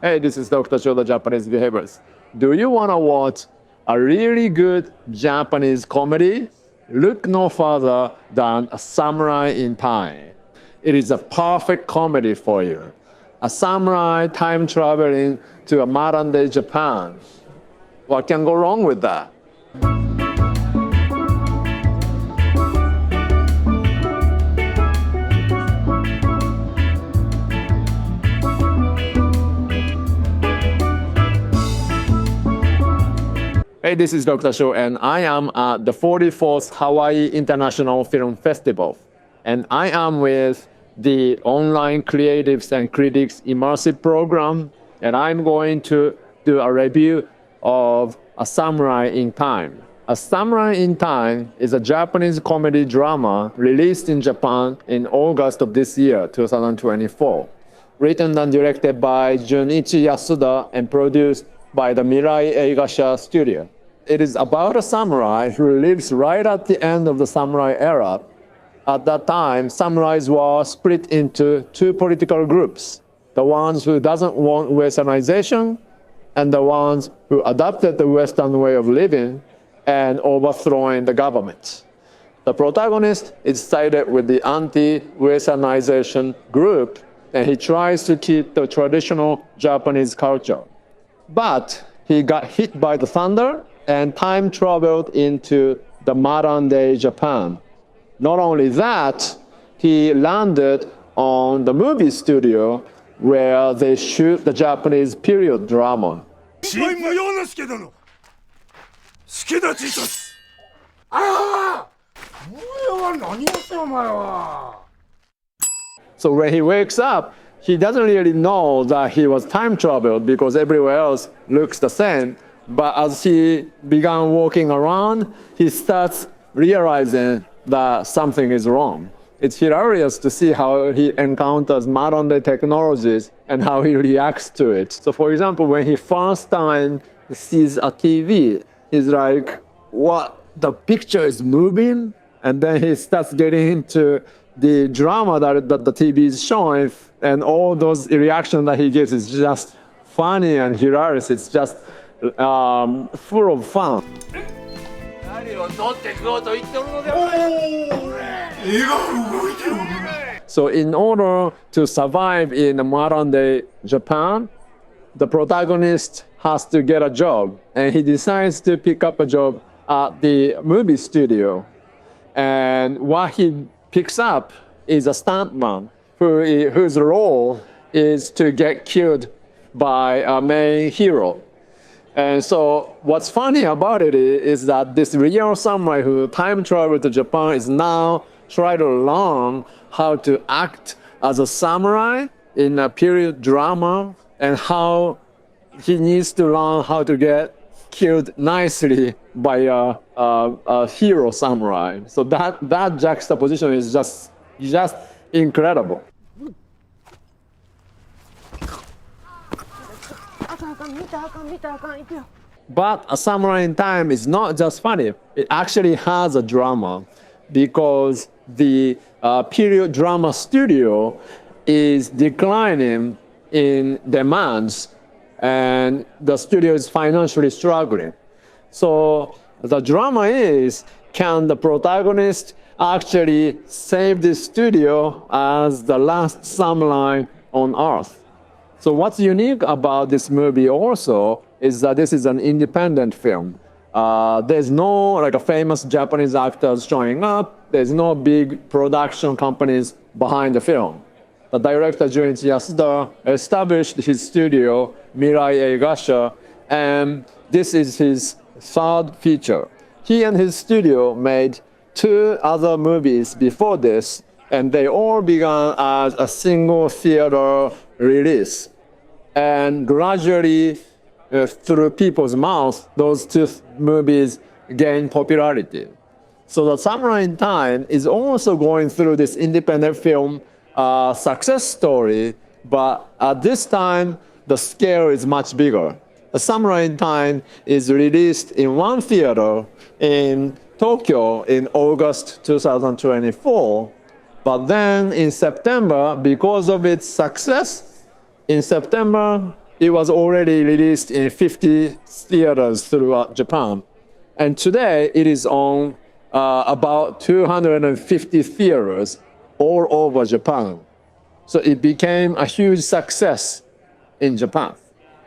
Hey, this is Dr. Cho, the Japanese behaviorist. Do you want to watch a really good Japanese comedy? Look no further than A Samurai in Time. It is a perfect comedy for you. A samurai time traveling to a modern day Japan. What can go wrong with that? Hey, this is Dr. Sho, and I am at the 44th Hawaii International Film Festival. And I am with the Online Creatives and Critics Immersive Program, and I'm going to do a review of A Samurai in Time. A Samurai in Time is a Japanese comedy drama released in Japan in August of this year, 2024. Written and directed by Junichi Yasuda and produced by the Mirai Eigasha studio. It is about a samurai who lives right at the end of the samurai era. At that time, samurais were split into two political groups: the ones who doesn't want Westernization and the ones who adopted the Western way of living and overthrowing the government. The protagonist is sided with the anti-Westernization group, and he tries to keep the traditional Japanese culture. But he got hit by the thunder and time traveled into the modern day Japan. Not only that, he landed on the movie studio where they shoot the Japanese period drama. So when he wakes up, he doesn't really know that he was time traveled because everywhere else looks the same. But as he began walking around, he starts realizing that something is wrong. It's hilarious to see how he encounters modern day technologies and how he reacts to it. So for example, when he first time sees a TV, he's like, what, the picture is moving? And then he starts getting into the drama that the TV is showing, and all those reactions that he gets is just funny and hilarious. It's just full of fun. So in order to survive in modern day Japan, the protagonist has to get a job, and he decides to pick up a job at the movie studio. And what he picks up is a stuntman whose role is to get killed by a main hero. And so what's funny about it is that this real samurai who time traveled to Japan is now trying to learn how to act as a samurai in a period drama, and how he needs to learn how to get killed nicely by a hero samurai. So that juxtaposition is just incredible. But A Samurai in Time is not just funny. It actually has a drama, because the period drama studio is declining in demands, and the studio is financially struggling. So the drama is, can the protagonist actually save the studio as the last samurai on earth? So what's unique about this movie also is that this is an independent film. There's no like a famous Japanese actors showing up. There's no big production companies behind the film. The director Junichi Yasuda established his studio, Mirai Eigasha, and this is his third feature. He and his studio made two other movies before this, and they all began as a single theater release. And gradually, through people's mouths, those two movies gained popularity. So The Samurai in Time is also going through this independent film success story, but at this time, the scale is much bigger. The Samurai in Time is released in one theater in Tokyo in August 2024, but then in September, because of its success, in September, it was already released in 50 theaters throughout Japan. And today it is on about 250 theaters all over Japan. So it became a huge success in Japan.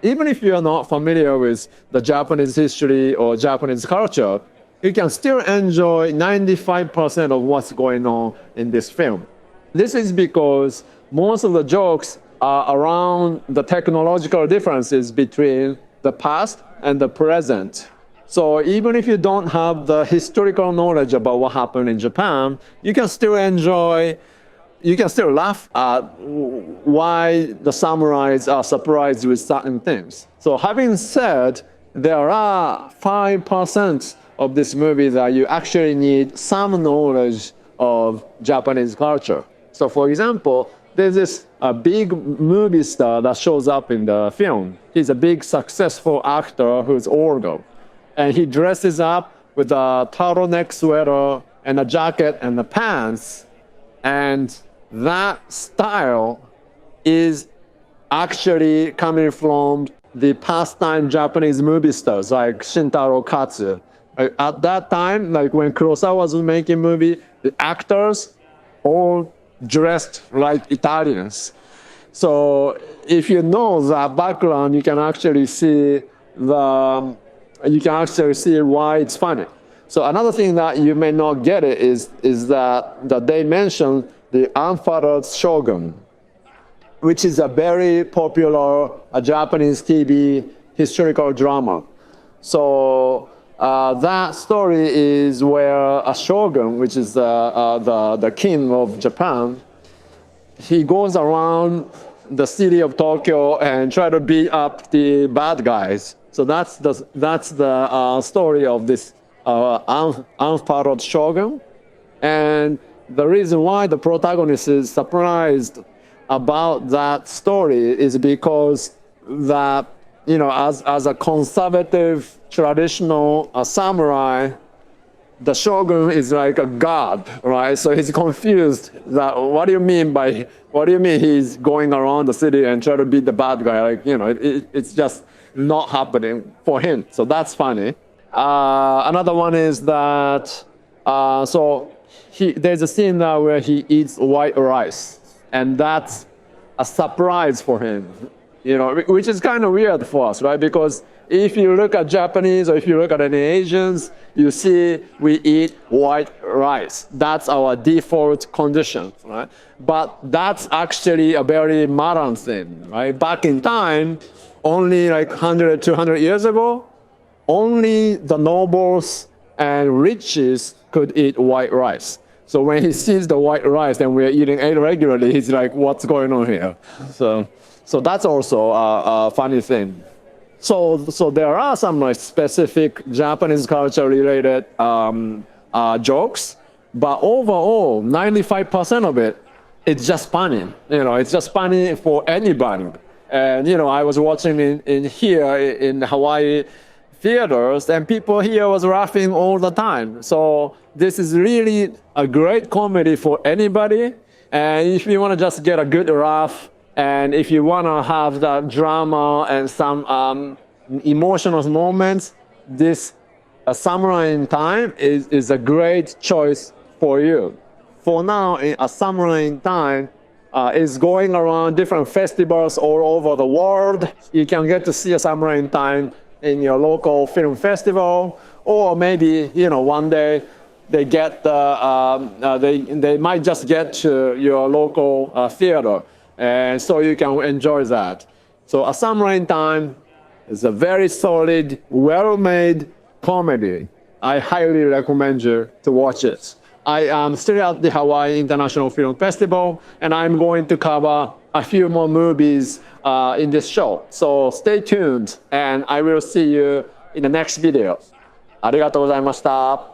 Even if you are not familiar with the Japanese history or Japanese culture, you can still enjoy 95% of what's going on in this film. This is because most of the jokes are around the technological differences between the past and the present. So even if you don't have the historical knowledge about what happened in Japan, you can still laugh at why the samurais are surprised with certain things. So having said, there are 5% of this movie that you actually need some knowledge of Japanese culture. So for example, there's this big movie star that shows up in the film. He's a big successful actor who's older. And he dresses up with a turtleneck sweater and a jacket and the pants. And that style is actually coming from the pastime Japanese movie stars like Shintaro Katsu. At that time, like when Kurosawa was making movie, the actors all dressed like Italians. So if you know that background, you can actually see why it's funny. So another thing that you may not get it is that they mentioned the Unfathered Shogun, which is a very popular Japanese TV historical drama. So that story is where a shogun, which is the king of Japan, he goes around the city of Tokyo and try to beat up the bad guys. So that's the story of this Unfathered Shogun. And the reason why the protagonist is surprised about that story is because that, you know, as a conservative, traditional samurai, the shogun is like a god, right? So he's confused that what do you mean he's going around the city and try to beat the bad guy? Like, you know, it's just not happening for him. So that's funny. Another one is that, there's a scene now where he eats white rice, and that's a surprise for him, you know, which is kind of weird for us, right? Because if you look at Japanese or if you look at any Asians, you see we eat white rice. That's our default condition, right? But that's actually a very modern thing, right? Back in time, only like 100, 200 years ago, only the nobles and riches could eat white rice. So when he sees the white rice and we're eating it regularly, he's like, what's going on here? So that's also a funny thing. So there are some like specific Japanese culture related jokes, but overall, 95% of it, it's just funny. You know, it's just funny for anybody. And you know, I was watching in Hawaii theaters, and people here was laughing all the time. So this is really a great comedy for anybody. And if you want to just get a good laugh, and if you want to have that drama and some emotional moments, this Samurai in Time is a great choice for you. For now, A Samurai in Time is going around different festivals all over the world. You can get to see A Samurai in Time in your local film festival, or maybe, you know, one day they might just get to your local theater, and so you can enjoy that. So A Samurai in Time is a very solid, well-made comedy. I highly recommend you to watch it. I am still at the Hawaii International Film Festival, and I'm going to cover a few more movies in this show. So stay tuned, and I will see you in the next video. ありがとうございました。